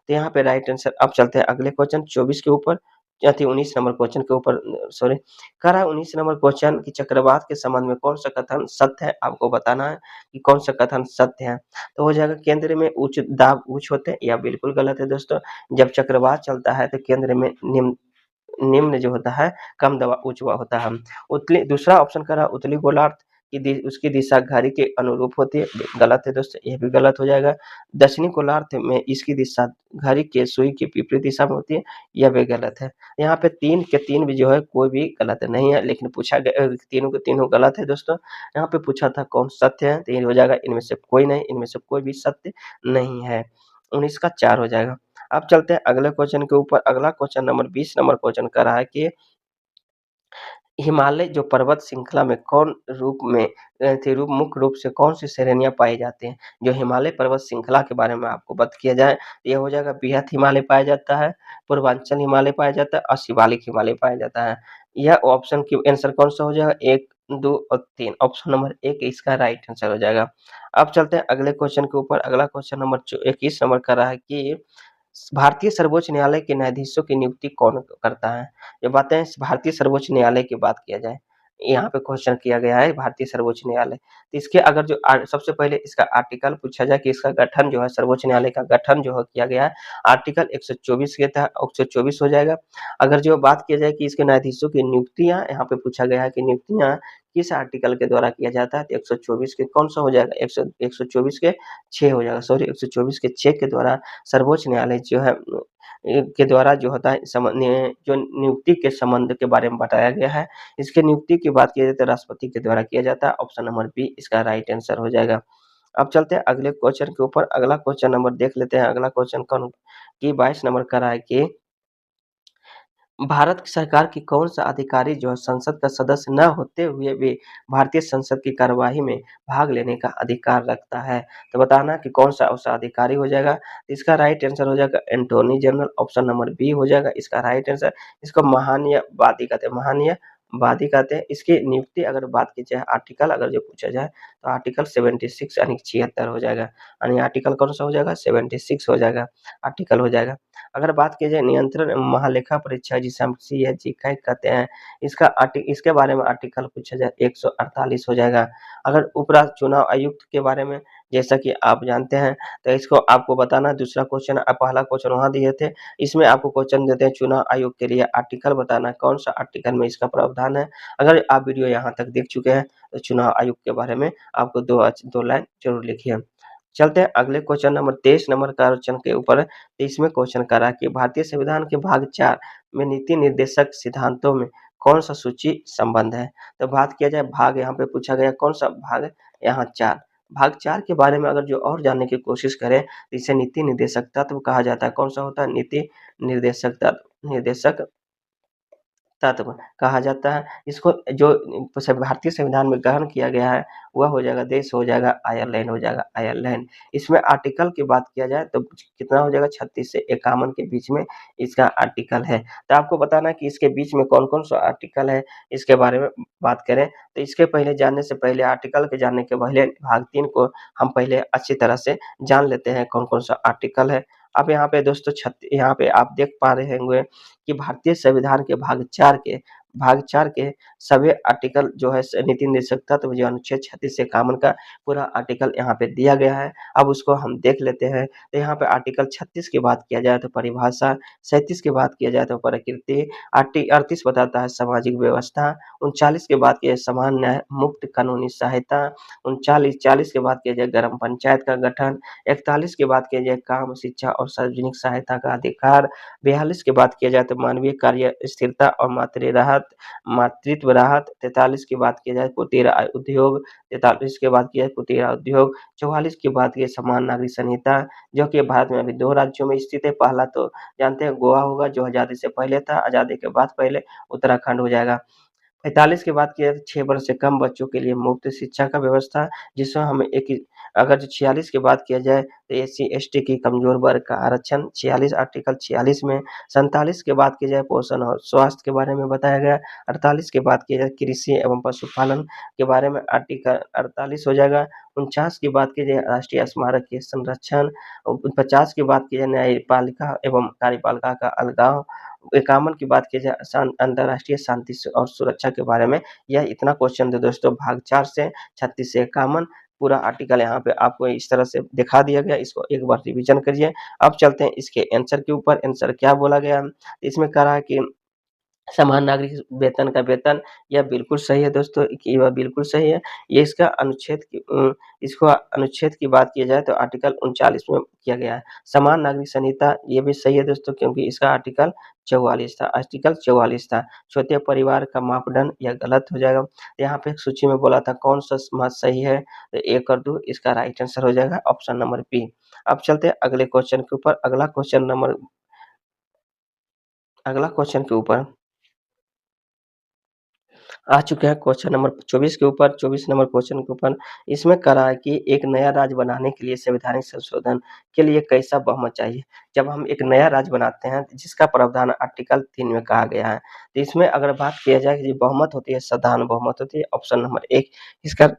तो यहाँ पे राइट आंसर। अब चलते हैं अगले क्वेश्चन 24 के ऊपर या थी 19 नंबर क्वेश्चन के ऊपर सॉरी कह रहा है 19 नंबर क्वेश्चन की चक्रवात के संबंध में कौन सा कथन सत्य है? आपको बताना है कि कौन सा कथन सत्य है। तो हो जाएगा केंद्र में उच्च दाब उच्च होते हैं, यह बिल्कुल गलत है दोस्तों। जब चक्रवात चलता है तो केंद्र में निम्न निम्न जो होता है कम दबाव उच्च होता है। उतली दूसरा ऑप्शन कर रहा है उतली गोलार्ध की उसकी दिशा घड़ी के अनुरूप होती है, गलत है दोस्तों, ये भी गलत हो जाएगा। दक्षिणी गोलार्ध में इसकी दिशा घड़ी के सुई की विपरीत दिशा में होती है, यह भी गलत है। यहाँ पे 3 के 3 भी जो है कोई भी गलत नहीं है, लेकिन पूछा गया तीनों के तीनों गलत है दोस्तों। यहाँ पे पूछा था कौन सत्य है, तो ये हो जाएगा इनमें से कोई नहीं, इनमें से कोई भी सत्य नहीं है। 19 का 4 हो जाएगा। अब चलते हैं अगले क्वेश्चन के ऊपर। अगला क्वेश्चन नंबर 20 नंबर क्वेश्चन कर रहा है कि हिमालय जो पर्वत श्रृंखला में कौन रूप में रूप मुख्य रूप से कौन सी श्रेणियां पाई जाती हैं? जो हिमालय पर्वत श्रृंखला के बारे में आपको बात किया जाए तो यह हो जाएगा बृहद हिमालय पाया जाता है, पूर्वांचल हिमालय पाया जाता है और शिवालिक हिमालय पाया जाता है। यह ऑप्शन की आंसर कौन सा हो जाएगा? 1, 2 और 3। ऑप्शन नंबर 1 इसका राइट आंसर हो जाएगा। अब चलते हैं अगले क्वेश्चन के ऊपर। अगला क्वेश्चन नंबर 21 नंबर का रहा है कि भारतीय सर्वोच्च न्यायालय के न्यायाधीशों की नियुक्ति कौन करता है? जब बातें भारतीय सर्वोच्च न्यायालय की बात किया जाए, यहाँ पे क्वेश्चन किया गया है भारतीय सर्वोच्च न्यायालय। तो इसके अगर जो सबसे पहले इसका आर्टिकल पूछा जाए कि इसका गठन जो है सर्वोच्च न्यायालय का गठन जो है किया गया है, आर्टिकल 124 के तहत 124 हो जाएगा। अगर जो बात किया जाए कि इसके न्यायाधीशों की नियुक्तियाँ यहाँ पे पूछा गया है कि नियुक्तियाँ किस आर्टिकल के द्वारा किया जाता है, तो 124 के कौन सा हो जाएगा? 124 के 6 हो जाएगा, सॉरी 124 के 6 के द्वारा सर्वोच्च न्यायालय जो है के द्वारा जो होता है जो नियुक्ति के संबंध के बारे में बताया गया है। इसके नियुक्ति की बात की जाए तो राष्ट्रपति के द्वारा किया जाता है। ऑप्शन नंबर बी इसका राइट आंसर हो जाएगा। अब चलते हैं अगले क्वेश्चन के ऊपर। अगला क्वेश्चन नंबर देख लेते हैं। अगला क्वेश्चन कौन कि 22 नंबर का रहा है कि भारत की सरकार की कौन-सा अधिकारी जो है संसद का सदस्य न होते हुए भी भारतीय संसद की कार्यवाही में भाग लेने का अधिकार रखता है? तो बताना कि कौन-सा ऐसा अधिकारी हो जाएगा। इसका राइट आंसर हो जाएगा attorney general, option number B हो जाएगा इसका राइट आंसर। इसको महान्यायवादी कहते हैं, महान्यायवादी कहते हैं। इसकी नियुक्ति अगर बात की जाए, आर्टिकल अगर जो पूछा जाए तो आर्टिकल 76 यानी 76 हो जाएगा। यानी आर्टिकल कौन-सा हो जाएगा? 76 हो जाएगा, आर्टिकल हो जाएगा। अगर बात की जाए नियंत्रण महालेखा परीक्षा जिसे हम सीएजी कहते हैं, इसके बारे में आर्टिकल पूछा जाए 148 हो जाएगा। अगर उपराष्ट्र चुनाव आयुक्त के बारे में जैसा कि आप जानते हैं, तो इसको आपको बताना दूसरा क्वेश्चन पहला क्वेश्चन वहाँ दिए थे। इसमें आपको क्वेश्चन देते हैं चुनाव आयोग के लिए आर्टिकल बताना कौन-सा आर्टिकल में इसका प्रावधान है। अगर आप वीडियो यहाँ तक देख चुके हैं, तो चुनाव आयोग के बारे में आपको 2 लाइन ज़रूर लिखिए। चलते हैं अगले क्वेश्चन नंबर 23 नंबर का क्वेश्चन के ऊपर। 23वें क्वेश्चन कह रहा है कि भारतीय संविधान के भाग 4 में नीति निर्देशक सिद्धांतों में कौन-सा सूची संबंध है? तो बात किया जाए भाग यहाँ पे पूछा गया कौन-सा भाग है? यहाँ 4। भाग 4 के बारे में अगर जो और जानने की कोशिश करें, तो इसे नीति निर्देशक तत्व कहा जाता है। कौन-सा होता है? नीति निर्देशक तत्व कहा जाता है। इसको जो भारतीय संविधान में ग्रहण किया गया है, वह हो जाएगा देश हो जाएगा आयरलैंड हो जाएगा आयरलैंड। इसमें आर्टिकल की बात किया जाए तो कितना हो जाएगा 36 से 51 के बीच में इसका आर्टिकल है। तो आपको बताना है कि इसके बीच में कौन-कौन सा आर्टिकल है, इसके बारे में बात करें तो इसके पहले जानने से पहले आर्टिकल के जानने के पहले भाग 3 को हम पहले अच्छी तरह से जान लेते हैं कौन-कौन सा आर्टिकल है। अब यहाँ पे दोस्तों यहाँ पे आप देख पा रहे होंगे कि भारतीय संविधान के भाग 4 के सभी आर्टिकल जो है नीति निर्देशक तत्व जो अनुच्छेद 36 से 51 का पूरा आर्टिकल यहाँ पे दिया गया है। अब उसको हम देख लेते हैं। तो यहाँ पे आर्टिकल 36 की बात किया जाए तो परिभाषा, 37 की बात किया जाए तो प्रकृति, 38 बताता है सामाजिक व्यवस्था, 39 की बात की जाए समान न्याय, मुक्त कानूनी सहायता, 40 की बात की जाए ग्राम पंचायत का गठन, 41 की बात की जाए काम, शिक्षा और सार्वजनिक सहायता का अधिकार, 42 की बात किया जाए तो मानवीय कार्य स्थिरता और मातृत्व राहत, 43 की बात की जाए कुटीर उद्योग, 43 की बात की जाए कुटीर उद्योग, 44 की बात की समान नागरिक संहिता जो कि भारत में अभी 2 राज्यों में स्थित है। पहला तो जानते हैं गोवा होगा जो आज़ादी से पहले था, आज़ादी के बाद पहले उत्तराखंड हो जाएगा। 45 की बात की जाए तो 6 वर्ष से कम बच्चों के लिए मुफ्त शिक्षा का व्यवस्था, जिसमें हम अगर 46 की बात किया जाए तो एससी-एसटी की कमज़ोर वर्ग का आरक्षण 46 आर्टिकल 46 में, 47 की बात की जाए पोषण और स्वास्थ्य के बारे में बताया गया, 48 की बात की जाए कृषि एवं पशुपालन के बारे में आर्टिकल 48 हो जाएगा, 49 की बात की जाए राष्ट्रीय स्मारक के संरक्षण, 50 की बात की जाए न्यायपालिका एवं कार्यपालिका का अलगाव, 51 की बात की जाए अंतर्राष्ट्रीय शांति और सुरक्षा के बारे में। यह इतना क्वेश्चन था दोस्तों भाग 4 से 36 से 51 पूरा आर्टिकल यहाँ पे आपको इस तरह से दिखा दिया गया, इसको एक बार रिवीजन करिए। अब चलते हैं इसके आंसर के ऊपर, आंसर क्या बोला गया है? इसमें कह रहा है कि समान नागरिक वेतन का वेतन, यह बिल्कुल सही है दोस्तों कि वह बिल्कुल सही है। ये इसको अनुच्छेद की बात की जाए तो आर्टिकल 39 में किया गया है। समान नागरिक संहिता ये भी सही है दोस्तों क्योंकि इसका आर्टिकल 44 था। छोटे परिवार का मापदंड यह गलत हो जाएगा। यहाँ पे एक सूची में बोला था कौन-सा मत सही है, तो 1 और 2 इसका राइट आंसर हो जाएगा ऑप्शन नंबर बी। अब चलते हैं अगला क्वेश्चन के ऊपर आ चुके हैं क्वेश्चन नंबर 24 के ऊपर 24 नंबर क्वेश्चन के ऊपर। इसमें कह रहा है कि एक नया राज्य बनाने के लिए संवैधानिक संशोधन के लिए कैसा बहुमत चाहिए? जब हम एक नया राज्य बनाते हैं जिसका प्रावधान आर्टिकल 3 में कहा गया है। तो इसमें अगर बात किया जाए कि बहुमत होती है, साधारण बहुमत होती है, ऑप्शन नंबर 1 इसका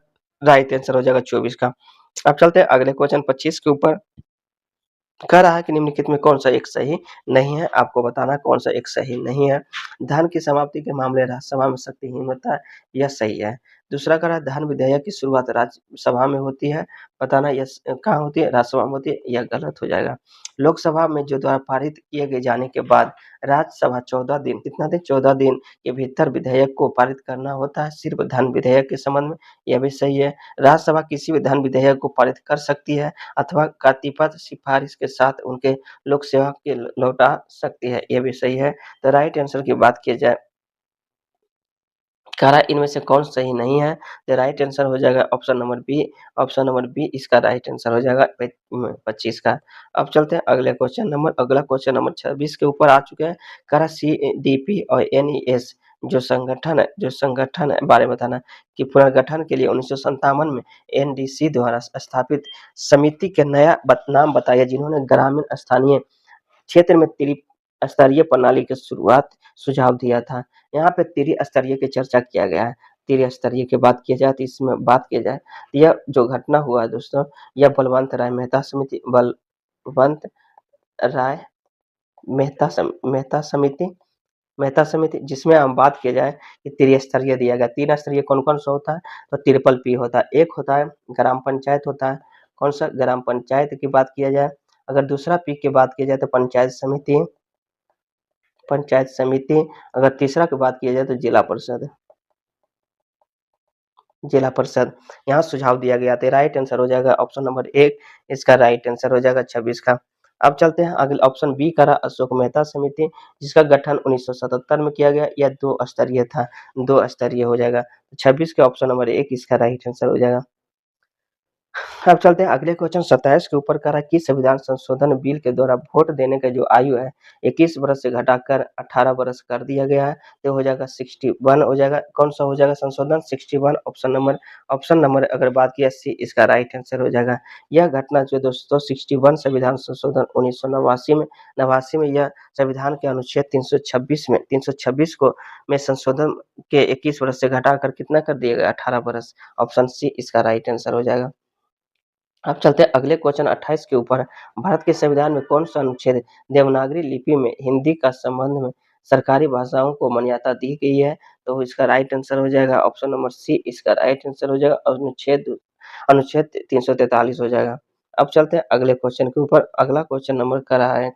राइट आंसर हो जाएगा 24 का। अब चलते हैं अगले क्वेश्चन 25 के ऊपर। कह रहा है कि निम्नलिखित में कौन-सा एक सही नहीं है, आपको बताना है कौन-सा एक सही नहीं है। धन की समाप्ति के मामले राज्यसभा में शक्तिहीन होता है, यह सही है। दूसरा कह रहा है धन विधेयक की शुरुआत राज्यसभा में होती है, बताना यह कहाँ होती है? राज्यसभा में होती है, यह गलत हो जाएगा। लोकसभा में जो द्वारा पारित किए गए जाने के बाद राज्यसभा 14 दिन कितना दिन? 14 दिन के भीतर विधेयक को पारित करना होता है, सिर्फ धन विधेयक के संबंध में, यह भी सही है। राज्यसभा किसी भी धन विधेयक को पारित कर सकती है अथवा कतिपय सिफारिश के साथ उनके लोक सेवा के लौटा सकती है, ये भी सही है। तो राइट आंसर की बात की जाए कह रहा है इनमें से कौन सही नहीं है? तो राइट आंसर हो जाएगा ऑप्शन नंबर बी इसका राइट आंसर हो जाएगा 25 का। अब चलते हैं अगला क्वेश्चन नंबर 26 के ऊपर आ चुके हैं। कह रहा सीडीपी और एनईएस जो संगठन है बारे में बताना कि पुनर्गठन के लिए 1957 में एनडीसी द्वारा स्थापित समिति के नया नाम बताइए जिन्होंने ग्रामीण स्थानीय क्षेत्र में त्रिस्तरीय प्रणाली की शुरुआत सुझाव दिया था। यहाँ पे त्रिस्तरीय की चर्चा किया गया है। त्रिस्तरीय की बात की जाए तो इसमें बात की जाए यह जो घटना हुआ है दोस्तों, यह बलवंत राय मेहता समिति जिसमें हम बात किया जाए कि त्रिस्तरीय दिया गया। तीन स्तरीय कौन कौन सा होता है? तो ट्रिपल पी होता है। एक होता है ग्राम पंचायत होता है। कौन सा? ग्राम पंचायत की बात किया जाए। अगर दूसरा पी की बात की जाए तो पंचायत समिति। अगर तीसरा की बात किया जाए तो जिला परिषद यहाँ सुझाव दिया गया था। राइट आंसर हो जाएगा ऑप्शन नंबर 1 इसका राइट आंसर हो जाएगा 26 का। अब चलते हैं अगले ऑप्शन बी का रहा अशोक मेहता समिति जिसका गठन 1977 में किया गया। यह 2 स्तरीय था, 2 स्तरीय हो जाएगा। 26 के ऑप्शन नंबर 1 इसका राइट आंसर हो जाएगा। अब चलते हैं अगले क्वेश्चन 27 के ऊपर। कह रहा है कि संविधान संशोधन बिल के द्वारा वोट देने का जो आयु है 21 वर्ष से घटाकर 18 वर्ष कर दिया गया है। तो हो जाएगा 61 हो जाएगा। कौन सा हो जाएगा संशोधन? 61 ऑप्शन नंबर अगर बात की सी इसका राइट आंसर हो जाएगा। यह घटना जो दोस्तों 61 संविधान संशोधन 1989 में यह संविधान के अनुच्छेद 326 को में संशोधन के 21 वर्ष से घटाकर कितना कर दिया गया? 18 वर्ष। ऑप्शन सी इसका राइट आंसर हो जाएगा। अब चलते हैं अगले क्वेश्चन 28 के ऊपर। भारत के संविधान में कौन सा अनुच्छेद देवनागरी लिपि में हिंदी का संबंध में सरकारी भाषाओं को मान्यता दी गई है? तो इसका राइट आंसर हो जाएगा ऑप्शन नंबर सी इसका राइट आंसर हो जाएगा और अनुच्छेद 343 हो जाएगा। अब चलते हैं अगले क्वेश्चन के ऊपर। अगला क्वेश्चन नंबर कर रहा है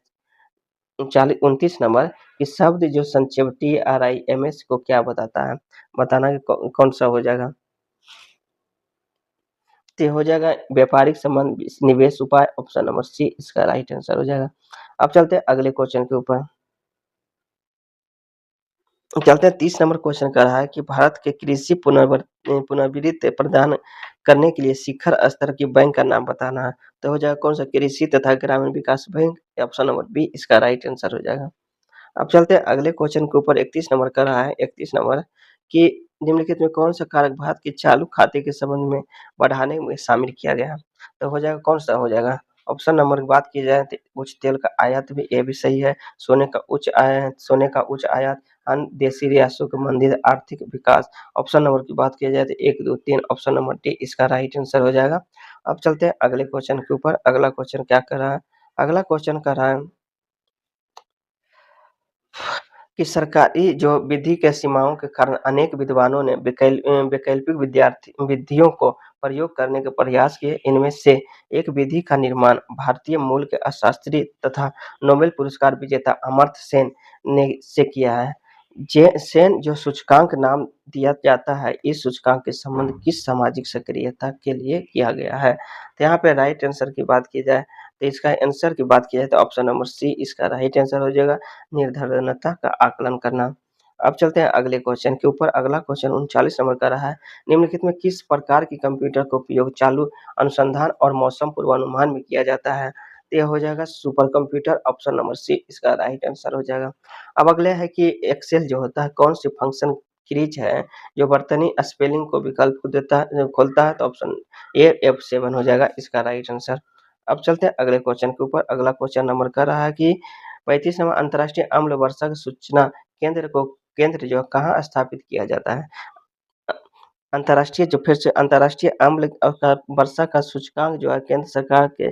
29 नंबर कि शब्द जो संक्षेप TRIMS को क्या बताता है? बताना कि कौन सा हो जाएगा? तो हो जाएगा व्यापारिक संबंध निवेश उपाय। ऑप्शन नंबर सी इसका राइट आंसर हो जाएगा। अब चलते हैं अगले क्वेश्चन के ऊपर। चलते हैं 30 नंबर क्वेश्चन कर रहा है कि भारत के कृषि पुनर्वित्त प्रदान करने के लिए शिखर स्तर की बैंक का नाम बताना है। तो हो जाएगा कौन सा? कृषि तथा ग्रामीण विकास बैंक। ऑप्शन नंबर बी इसका राइट आंसर हो जाएगा। अब चलते हैं अगले क्वेश्चन के ऊपर। 31 नंबर का रहा है 31 नंबर कि निम्नलिखित में कौन सा कारक भारत के चालू खाते के संबंध में बढ़ाने में शामिल किया गया है? तो हो जाएगा कौन सा हो जाएगा? ऑप्शन नंबर की बात की जाए तो उच्च तेल का आयात भी ये भी सही है। सोने का उच्च आयात, अन्य देशी रियासतों के मंदिर आर्थिक विकास। ऑप्शन नंबर की बात की जाए तो 1 2 3 ऑप्शन नंबर डी इसका राइट आंसर हो जाएगा। अब चलते हैं अगले क्वेश्चन के ऊपर। अगला क्वेश्चन क्या कर रहा है? अगला क्वेश्चन कर रहा है कि सरकारी जो विधि के सीमाओं के कारण अनेक विद्वानों ने वैकल्पिक विधियों को प्रयोग करने के प्रयास किए। इनमें से एक विधि का निर्माण भारतीय मूल के अर्थशास्त्री तथा नोबेल पुरस्कार विजेता अमर्त्य सेन ने से किया है। सेन जो सूचकांक नाम दिया जाता है, इस सूचकांक के संबंध किस सामाजिक सक्रियता के लिए किया गया है? तो यहाँ पे राइट आंसर की बात की जाए तो इसका आंसर की बात की जाए तो ऑप्शन नंबर सी इसका राइट आंसर हो जाएगा, निर्धारणता का आकलन करना। अब चलते हैं अगले क्वेश्चन के ऊपर। अगला क्वेश्चन 39 नंबर का रहा है। निम्नलिखित में किस प्रकार की कंप्यूटर का उपयोग चालू अनुसंधान और मौसम पूर्वानुमान में किया जाता है? तो यह हो जाएगा supercomputer. Option number C इसका राइट आंसर हो जाएगा। अब अगले है कि एक्सेल जो होता है कौन सी फंक्शन क्रीज है जो वर्तनी स्पेलिंग को विकल्प को देता है खोलता है? तो ऑप्शन ए F7 हो जाएगा इसका राइट आंसर। अब चलते हैं अगले क्वेश्चन के ऊपर। अगला क्वेश्चन नंबर कर रहा है कि 35 नंबर अंतर्राष्ट्रीय अम्ल वर्षा सूचना केंद्र जो कहाँ स्थापित किया जाता है? अंतर्राष्ट्रीय अम्ल वर्षा का सूचकांक जो है केंद्र सरकार के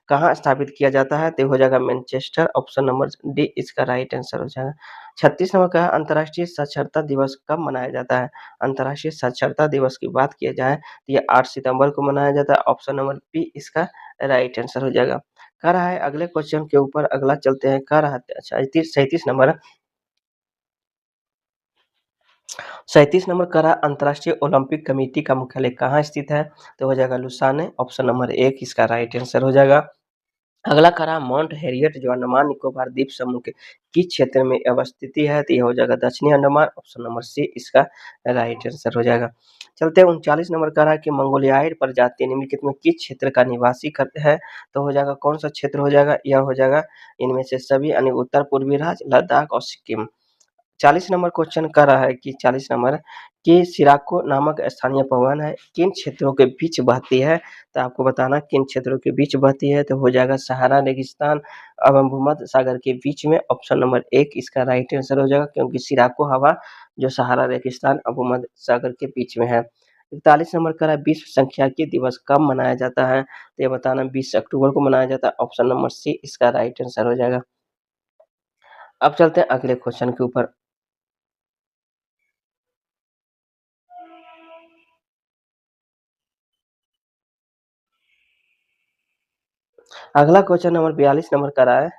कहाँ स्थापित किया जाता है? तो हो जाएगा मैनचेस्टर। ऑप्शन नंबर डी इसका राइट आंसर हो जाएगा। 36 नंबर का अंतर्राष्ट्रीय साक्षरता दिवस कब मनाया जाता है? अंतर्राष्ट्रीय साक्षरता दिवस की बात की जाए तो ये 8 सितंबर को मनाया जाता है। ऑप्शन नंबर बी इसका राइट आंसर हो जाएगा। कह रहा है अगले क्वेश्चन के ऊपर। अगला चलते हैं। कह रहा है अच्छा 37 नंबर 37 नंबर कह रहा है अंतर्राष्ट्रीय ओलंपिक कमेटी का मुख्यालय कहाँ स्थित है? तो हो जाएगा लुसाने। ऑप्शन नंबर 1 इसका राइट आंसर हो जाएगा। अगला करा माउंट हैरियट जो अंडमान निकोबार द्वीप समूह के किस क्षेत्र में अवस्थित है, तो यह हो जाएगा दक्षिणी अंडमान, ऑप्शन नंबर सी इसका राइट आंसर हो जाएगा। चलते हैं 39 नंबर का रहा कि मंगोलियाइड प्रजाति निम्नलिखित में किस क्षेत्र का निवासी करते हैं, तो हो जाएगा कौन सा क्षेत्र हो जाएगा, यह हो जाएगा इनमें से सभी यानी उत्तर पूर्वी राज्य लद्दाख और सिक्किम। 40 नंबर क्वेश्चन कर रहा है कि 40 नंबर कि सिराको नामक स्थानीय पवन है किन क्षेत्रों के बीच बहती है, तो आपको बताना किन क्षेत्रों के बीच बहती है, तो हो जाएगा सहारा रेगिस्तान एवं भूमध्य सागर के बीच में, ऑप्शन नंबर एक इसका राइट आंसर हो जाएगा क्योंकि सिराको हवा जो सहारा रेगिस्तान और भूमध्य सागर के बीच में है। 41 नंबर का है विश्व सांख्यिकी दिवस कब मनाया जाता है, तो ये बताना 20 अक्टूबर को मनाया जाता है, ऑप्शन नंबर सी इसका राइट आंसर हो जाएगा। अब चलते हैं अगले क्वेश्चन के ऊपर। अगला क्वेश्चन नंबर 42 नंबर का रहा है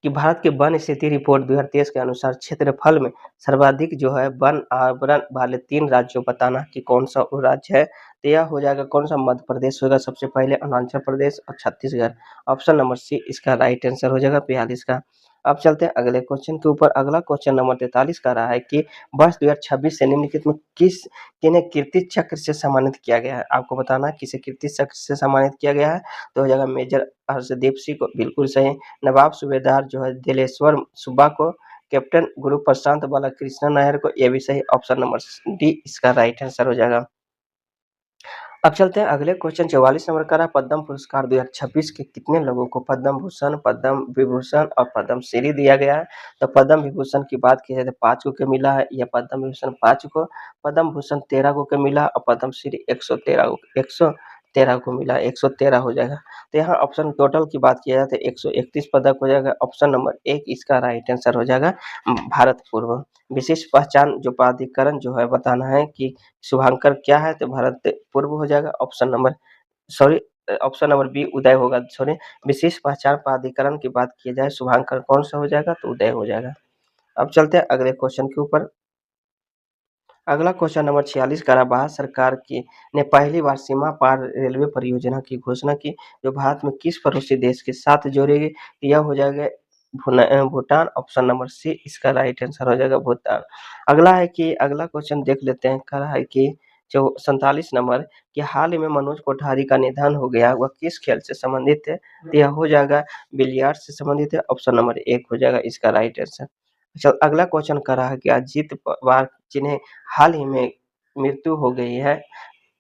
कि भारत के वन स्थिति रिपोर्ट 2023 के अनुसार क्षेत्रफल में सर्वाधिक जो है वन आवरण वाले 3 राज्यों बताना कि कौन सा वो राज्य है, तो यह हो जाएगा कौन सा, मध्य प्रदेश होगा सबसे पहले, अरुणाचल प्रदेश और छत्तीसगढ़, ऑप्शन नंबर सी इसका राइट आंसर हो जाएगा 42 का। अब चलते हैं अगले क्वेश्चन के ऊपर। अगला क्वेश्चन नंबर 43 का रहा है कि वर्ष 2026 से निम्नलिखित में किन्हें कीर्ति चक्र से सम्मानित किया गया है, आपको बताना किसे कीर्ति चक्र से सम्मानित किया गया है, तो हो जाएगा मेजर हर्षदीप सिंह को, बिल्कुल सही। नवाब सूबेदार जो है दिलेश्वर सुब्बा को, कैप्टन गुरु प्रशांत बालाकृष्ण नायर को, ये भी सही, ऑप्शन नंबर डी इसका राइट आंसर हो जाएगा। अब चलते हैं अगले क्वेश्चन 44 नंबर का रहा पद्म पुरस्कार 2026 के कितने लोगों को पद्म भूषण, पद्म विभूषण और पद्म श्री दिया गया है, तो पद्म विभूषण की बात की जाए तो 5 को मिला है, यह पद्म विभूषण 5 को, पद्म भूषण 13 को मिला और पद्म श्री 113 को मिला, 113 हो जाएगा। तो यहाँ ऑप्शन टोटल की बात किया जाए तो 131 पदक हो जाएगा, ऑप्शन नंबर एक इसका राइट आंसर हो जाएगा भारत पूर्व। विशेष पहचान जो प्राधिकरण जो है बताना है कि शुभांकर क्या है, तो भारत पूर्व हो जाएगा, option number sorry option number B उदय होगा, सॉरी विशेष पहचान प्राधिकरण की बात की जाए शुभांकर कौन सा हो जाएगा, तो उदय हो जाएगा। अब चलते हैं अगले क्वेश्चन के ऊपर। अगला क्वेश्चन नंबर 46 का रहा भारत सरकार की ने पहली बार सीमा पार रेलवे परियोजना की घोषणा की जो भारत में किस पड़ोसी देश के साथ जोड़ेगी, यह हो जाएगा भूटान, ऑप्शन नंबर सी इसका राइट आंसर हो जाएगा भूटान। अगला है कि अगला क्वेश्चन देख लेते हैं, कह रहा है कि जो 47 नंबर कि हाल ही में मनोज कोठारी का निधन हो गया, वह किस खेल से संबंधित है, तो यह हो जाएगा बिलियर्ड्स से संबंधित है, ऑप्शन नंबर एक हो जाएगा इसका राइट आंसर। अच्छा अगला क्वेश्चन कर रहा है कि अजीत पवार जिन्हें हाल ही में मृत्यु हो गई है,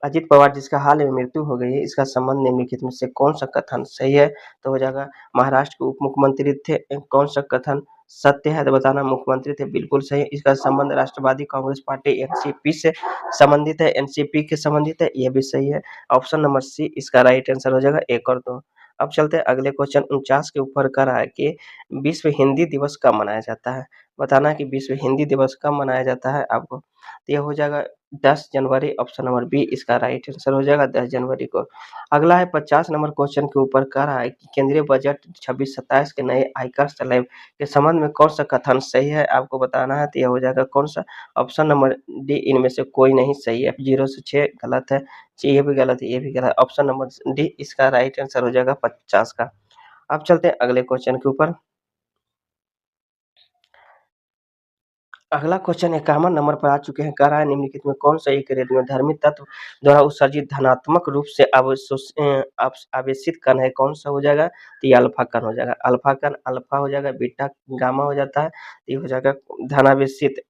अजीत पवार जिसका हाल ही में मृत्यु हो गई है, इसका संबंध निम्नलिखित में से कौन सा कथन सही है, तो हो जाएगा महाराष्ट्र के उप मुख्यमंत्री थे, कौन सा कथन सत्य है, तो बताना मुख्यमंत्री थे, बिल्कुल सही। इसका संबंध राष्ट्रवादी कांग्रेस पार्टी एनसीपी से संबंधित है, एनसीपी के संबंधित है, ये भी सही है, ऑप्शन नंबर सी इसका राइट आंसर हो जाएगा एक और दो। अब चलते हैं अगले क्वेश्चन 49 के ऊपर कर रहा है कि विश्व हिंदी दिवस कब मनाया जाता है, बताना है कि विश्व हिंदी दिवस कब मनाया जाता है आपको, तो ये हो जाएगा 10 जनवरी, ऑप्शन नंबर बी इसका राइट आंसर हो जाएगा 10 जनवरी को। अगला है 50 नंबर क्वेश्चन के ऊपर कह रहा है कि केंद्रीय बजट 26-27 के नए आयकर स्लैब के संबंध में कौन सा कथन सही है, आपको बताना है, तो यह हो जाएगा कौन सा, ऑप्शन नंबर डी इनमें से कोई नहीं सही है, 0 से 6 गलत है, ये भी गलत है, ये भी गलत है, ऑप्शन नंबर डी इसका राइट आंसर हो जाएगा 50 का। अब चलते हैं अगले क्वेश्चन के ऊपर। अगला क्वेश्चन 51 नंबर पर आ चुके हैं, कह रहा है निम्नलिखित में कौन सा एक रेडियोधर्मी तत्व द्वारा उत्सर्जित धनात्मक रूप से आवेशित कण है, कौन सा हो जाएगा, तो ये अल्फा कण हो जाएगा, अल्फा कण अल्फा हो जाएगा, बीटा गामा हो जाता है, ये हो जाएगा धनावेशित